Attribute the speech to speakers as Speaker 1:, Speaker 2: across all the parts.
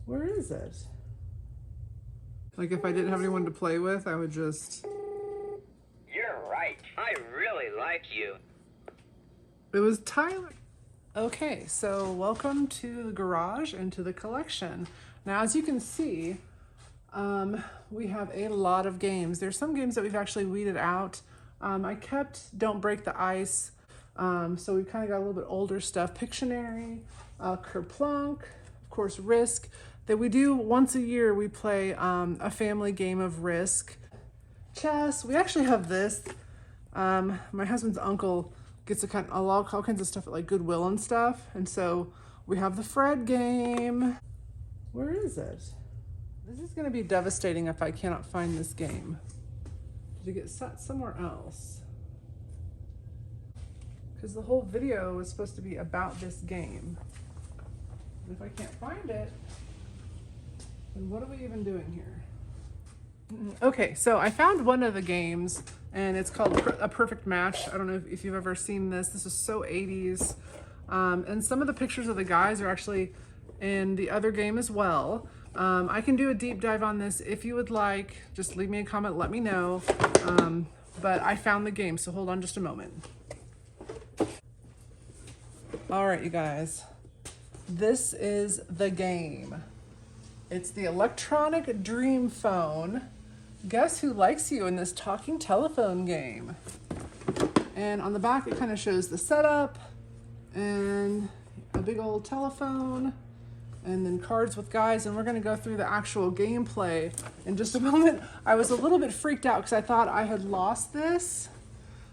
Speaker 1: Where is it? Like if I didn't have anyone to play with, I would just...
Speaker 2: You're right. I really like you.
Speaker 1: It was Tyler. Okay, so welcome to the garage and to the collection. Now, as you can see, we have a lot of games. There's some games that we've actually weeded out. I kept Don't Break the Ice. So we've kind of got a little bit older stuff. Pictionary, Kerplunk, of course, Risk. That we do once a year, we play a family game of Risk. Chess, we actually have this. My husband's uncle gets all kinds of stuff at like Goodwill and stuff. And so we have the Fred game. Where is it? This is gonna be devastating if I cannot find this game. Did it get set somewhere else? Because the whole video is supposed to be about this game. And if I can't find it, then what are we even doing here? Okay, so I found one of the games and it's called A Perfect Match. I don't know if you've ever seen this. This is so 80s. And some of the pictures of the guys are actually in the other game as well. I can do a deep dive on this if you would like. Just leave me a comment, let me know. But I found the game, so hold on just a moment. All right, you guys. This is the game. It's the electronic dream phone. Guess who likes you in this talking telephone game? And on the back, it kind of shows the setup and a big old telephone and then cards with guys. And we're going to go through the actual gameplay in just a moment. I was a little bit freaked out because I thought I had lost this.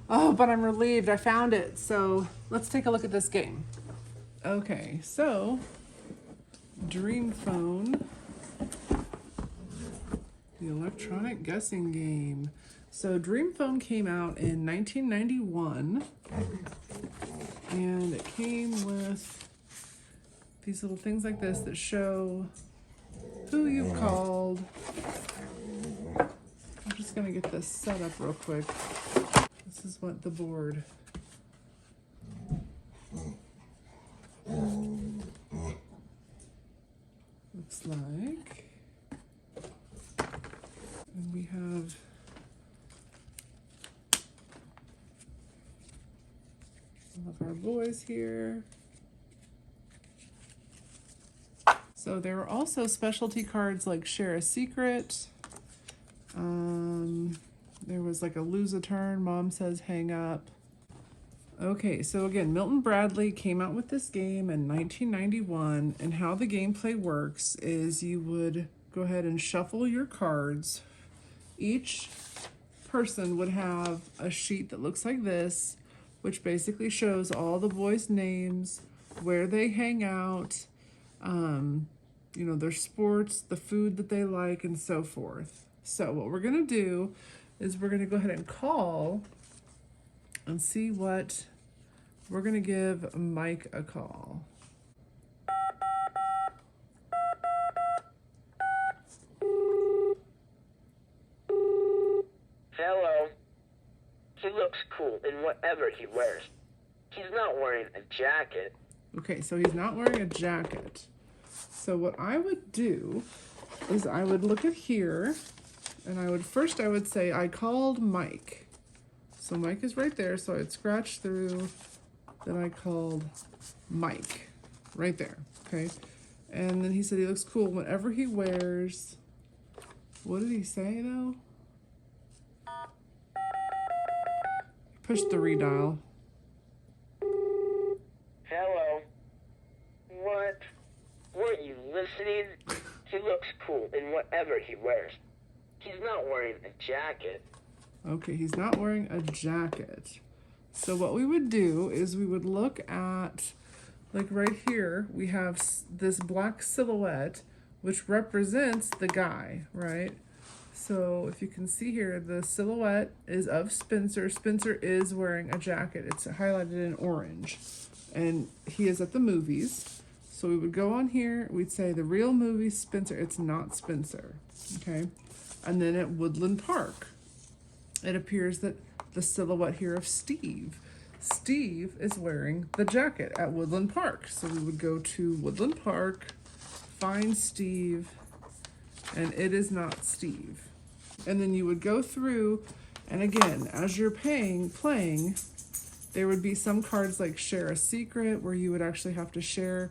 Speaker 1: Oh, but I'm relieved I found it. So let's take a look at this game. Okay, so Dream Phone. The electronic guessing game. So Dream Phone came out in 1991 and it came with these little things like this that show who you've called. I'm just gonna get this set up real quick. This is what the board looks like. And we have all of our boys here. So there are also specialty cards like Share a Secret. There was like a Lose a Turn, Mom Says Hang Up. Okay, so again, Milton Bradley came out with this game in 1991, and how the gameplay works is you would go ahead and shuffle your cards. Each person would have a sheet that looks like this, which basically shows all the boys' names, where they hang out, you know, their sports, the food that they like, and so forth. So what we're gonna do is we're gonna go ahead and call and see what we're gonna give Mike a call.
Speaker 2: Hello. He looks cool in whatever he wears. He's not wearing a jacket.
Speaker 1: Okay, so he's not wearing a jacket. So what I would do is I would look at here and I would say I called Mike. So Mike is right there, so I'd scratch through that I called Mike right there, okay? And then he said he looks cool whenever he wears, what did he say though? Push the redial.
Speaker 2: Hello. What? Weren't you listening? He looks cool in whatever he wears. He's not wearing a jacket.
Speaker 1: Okay, he's not wearing a jacket. So what we would do is we would look at, like right here, we have this black silhouette, which represents the guy, right? So if you can see here, the silhouette is of Spencer. Spencer is wearing a jacket. It's highlighted in orange. And he is at the movies. So we would go on here, we'd say the real movie Spencer, it's not Spencer, okay? And then at Woodland Park, it appears that the silhouette here of Steve. Steve is wearing the jacket at Woodland Park. So we would go to Woodland Park, find Steve, and it is not Steve. And then you would go through, and again, as you're playing, there would be some cards like Share a Secret, where you would actually have to share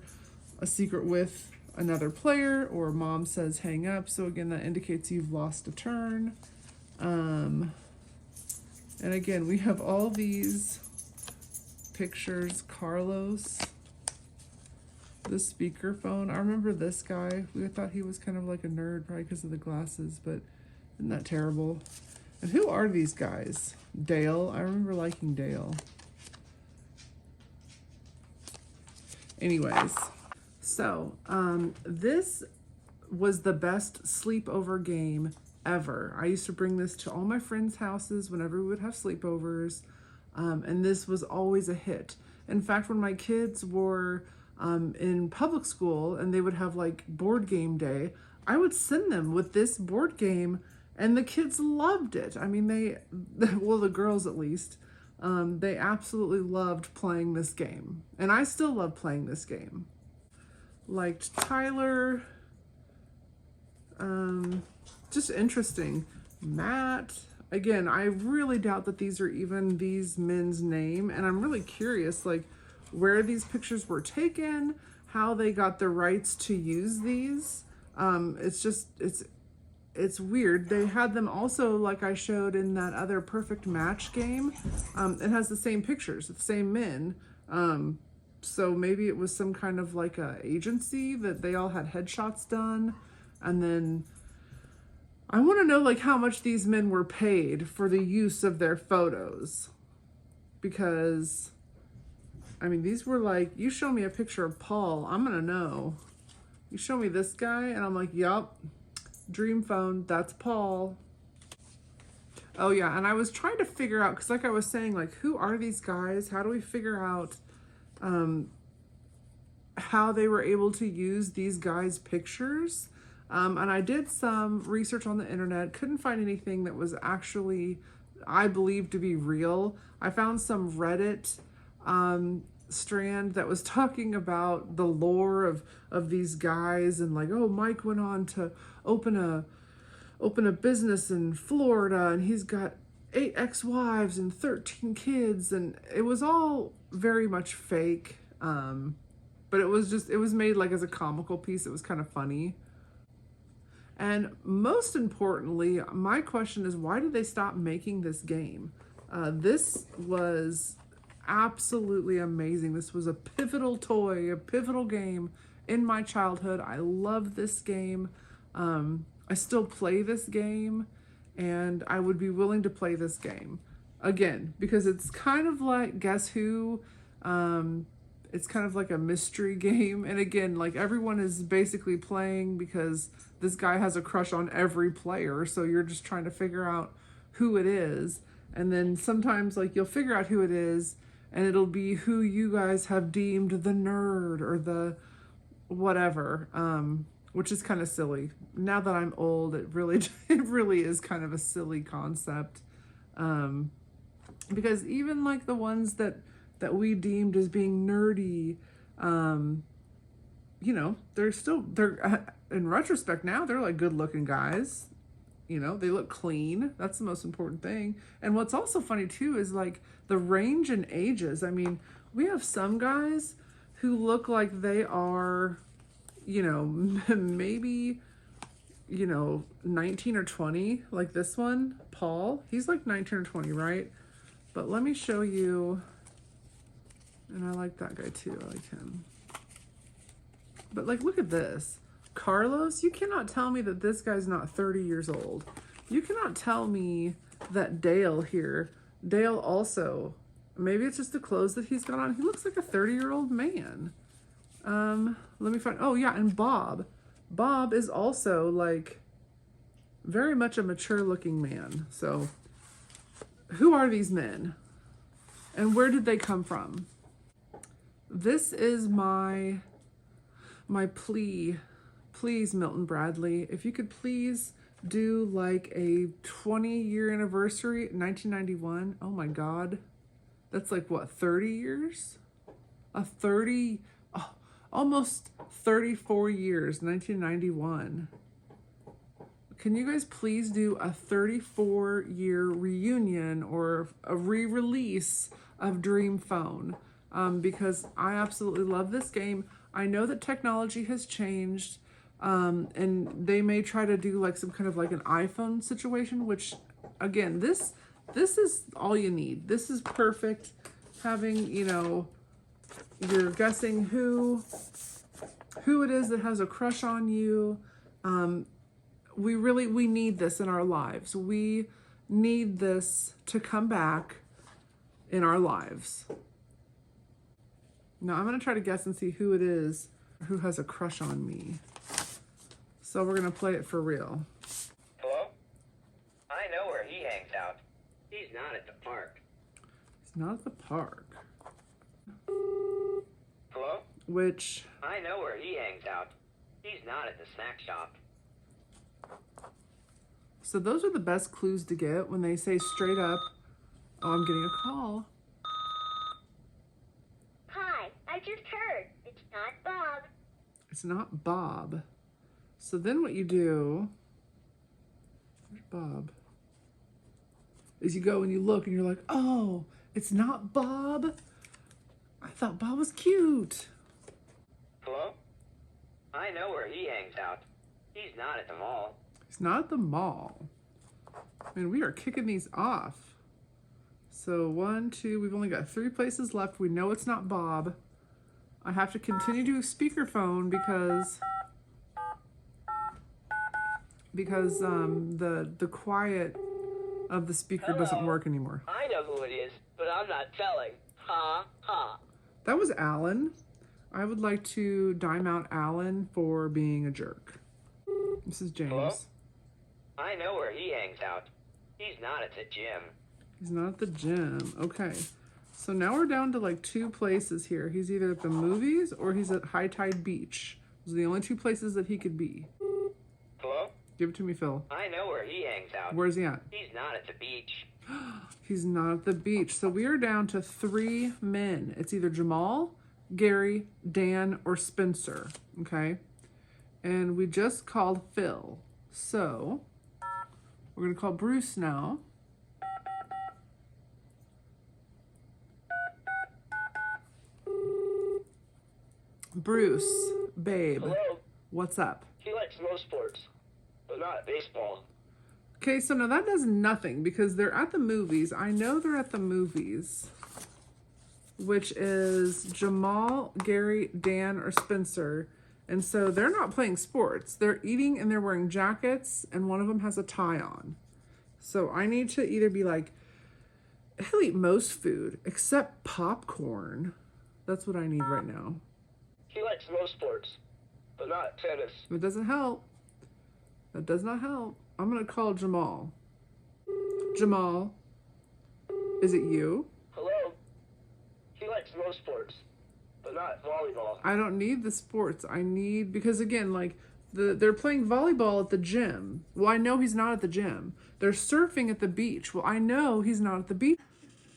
Speaker 1: a secret with another player, or Mom says hang up. So again, that indicates you've lost a turn. And again, we have all these pictures. Carlos, the speakerphone. I remember this guy. We thought he was kind of like a nerd, probably because of the glasses, but isn't that terrible? And who are these guys? Dale. I remember liking Dale. Anyways, so this was the best sleepover game ever. I used to bring this to all my friends' houses whenever we would have sleepovers, and this was always a hit. In fact, when my kids were in public school and they would have like board game day, I would send them with this board game, and the kids loved it. I mean, well, the girls at least, they absolutely loved playing this game, and I still love playing this game. Liked Tyler. Just interesting. Matt. Again, I really doubt that these are even these men's name, and I'm really curious, like, where these pictures were taken, how they got the rights to use these. It's weird. They had them also, like I showed in that other Perfect Match game. It has the same pictures, the same men. So maybe it was some kind of like a agency that they all had headshots done. And then I want to know like how much these men were paid for the use of their photos. Because, I mean, these were like, you show me a picture of Paul, I'm going to know. You show me this guy, and I'm like, yup, Dream Phone, that's Paul. Oh yeah, and I was trying to figure out, because like I was saying, like, who are these guys? How do we figure out how they were able to use these guys' pictures? And I did some research on the internet, couldn't find anything that was actually, I believe, to be real. I found some Reddit strand that was talking about the lore of these guys, and like, oh, Mike went on to open a business in Florida, and he's got 8 ex-wives and 13 kids, and it was all very much fake. But it was made like as a comical piece. It was kind of funny. And most importantly, my question is, why did they stop making this game? This was absolutely amazing. This was a pivotal toy, a pivotal game in my childhood. I love this game. I still play this game, and I would be willing to play this game again, because it's kind of like Guess Who. It's kind of like a mystery game. And again, like, everyone is basically playing because this guy has a crush on every player. So you're just trying to figure out who it is. And then sometimes, like, you'll figure out who it is, and it'll be who you guys have deemed the nerd or the whatever, which is kind of silly. Now that I'm old, it really is kind of a silly concept. Because even like the ones that we deemed as being nerdy, you know, they're in retrospect now, they're like good looking guys. You know, they look clean. That's the most important thing. And what's also funny too is like the range in ages. I mean, we have some guys who look like they are, you know, maybe, you know, 19 or 20, like this one, Paul. He's like 19 or 20, right? But let me show you. And I like that guy too. I like him. But like, look at this. Carlos, you cannot tell me that this guy's not 30 years old. You cannot tell me that Dale here, Dale also, maybe it's just the clothes that he's got on. He looks like a 30-year-old man. Let me find, oh yeah, and Bob. Bob is also like very much a mature looking man. So who are these men? And where did they come from? This is my plea. Please, Milton Bradley, if you could please do like a 20-year anniversary, 1991. Oh my God. That's like what, 30 years? almost 34 years, 1991. Can you guys please do a 34-year reunion or a re-release of Dream Phone? Because I absolutely love this game. I know that technology has changed, and they may try to do like some kind of like an iPhone situation, which again, this is all you need. This is perfect. Having, you know, you're guessing who it is that has a crush on you. We need this in our lives. We need this to come back in our lives. Now I'm going to try to guess and see who it is who has a crush on me. So we're going to play it for real.
Speaker 2: Hello? I know where he hangs out. He's not at the park.
Speaker 1: It's not at the park.
Speaker 2: Hello?
Speaker 1: Which...
Speaker 2: I know where he hangs out. He's not at the snack shop.
Speaker 1: So those are the best clues to get when they say straight up, oh, I'm getting a call.
Speaker 3: Hi, I just heard. It's not Bob.
Speaker 1: It's not Bob. So then what you do, where's Bob? Is you go and you look and you're like, oh, it's not Bob. I thought Bob was cute.
Speaker 2: Hello? I know where he hangs out. He's not at the mall.
Speaker 1: He's not at the mall. Man, we are kicking these off. So 1, 2, we've only got 3 places left. We know it's not Bob. I have to continue to speakerphone because the quiet of the speaker doesn't
Speaker 2: Hello.
Speaker 1: work anymore.
Speaker 2: I know who it is, but I'm not telling. Ha ha.
Speaker 1: That was Alan. I would like to dime out Alan for being a jerk. This is James.
Speaker 2: Hello? I know where he hangs out. He's not at the gym.
Speaker 1: He's not at the gym. Okay. So now we're down to like 2 places here. He's either at the movies or he's at High Tide Beach. Those are the only 2 places that he could be.
Speaker 2: Hello?
Speaker 1: Give it to me, Phil.
Speaker 2: I know where he hangs out.
Speaker 1: Where's he at?
Speaker 2: He's not at the beach.
Speaker 1: He's not at the beach. So we are down to 3 men. It's either Jamal, Gary, Dan, or Spencer. Okay? And we just called Phil. So we're going to call Bruce now. Bruce, babe,
Speaker 2: Hello?
Speaker 1: what's up?
Speaker 2: He likes most sports, but not baseball.
Speaker 1: Okay, so now that does nothing because they're at the movies. I know they're at the movies, which is Jamal, Gary, Dan, or Spencer. And so they're not playing sports. They're eating and they're wearing jackets and one of them has a tie on. So I need to either be like, he'll eat most food except popcorn. That's what I need right now.
Speaker 2: He likes most sports, but not tennis.
Speaker 1: It doesn't help. That does not help. I'm going to call Jamal. Jamal, is it you?
Speaker 2: Hello? He likes most sports, but not volleyball.
Speaker 1: I don't need the sports. I need, because again, like, they're playing volleyball at the gym. Well, I know he's not at the gym. They're surfing at the beach. Well, I know he's not at the beach.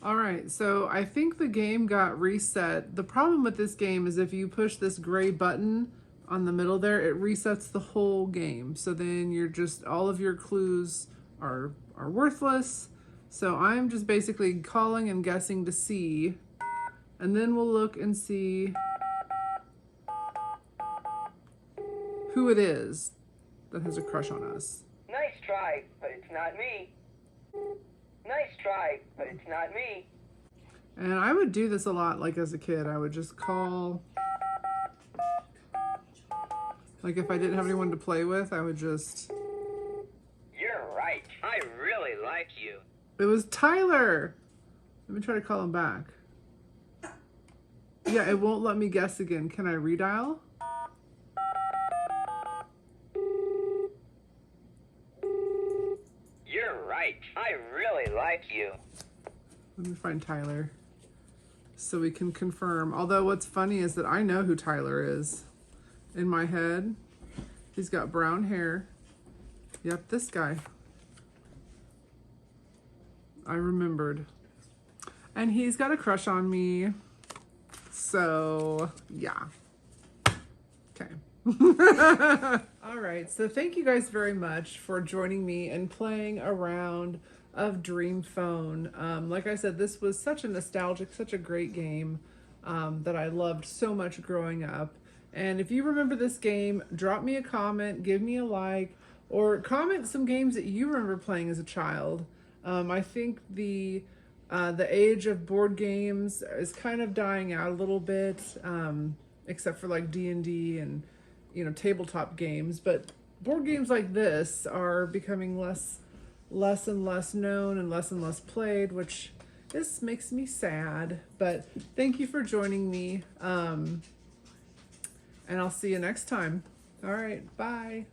Speaker 1: All right, so I think the game got reset. The problem with this game is if you push this gray button on the middle there, it resets the whole game. So then you're just, all of your clues are worthless. So I'm just basically calling and guessing to see, and then we'll look and see who it is that has a crush on us.
Speaker 2: Nice try, but it's not me. Nice try, but it's not me.
Speaker 1: And I would do this a lot, like as a kid. I would just call, like if I didn't have anyone to play with, I would just...
Speaker 2: You're right. I really like you.
Speaker 1: It was Tyler. Let me try to call him back. Yeah, it won't let me guess again. Can I redial?
Speaker 2: You're right. I really like you.
Speaker 1: Let me find Tyler so we can confirm. Although what's funny is that I know who Tyler is in my head. He's got brown hair. Yep, this guy. I remembered. And he's got a crush on me. So, yeah. All right, so thank you guys very much for joining me and playing a round of Dream Phone. Like I said, this was such a nostalgic, such a great game that I loved so much growing up. And if you remember this game, drop me a comment, give me a like, or comment some games that you remember playing as a child. I think the age of board games is kind of dying out a little bit, except for like D&D and tabletop games. But board games like this are becoming less and less known and less played, which this makes me sad. But thank you for joining me, and I'll see you next time. All right, bye.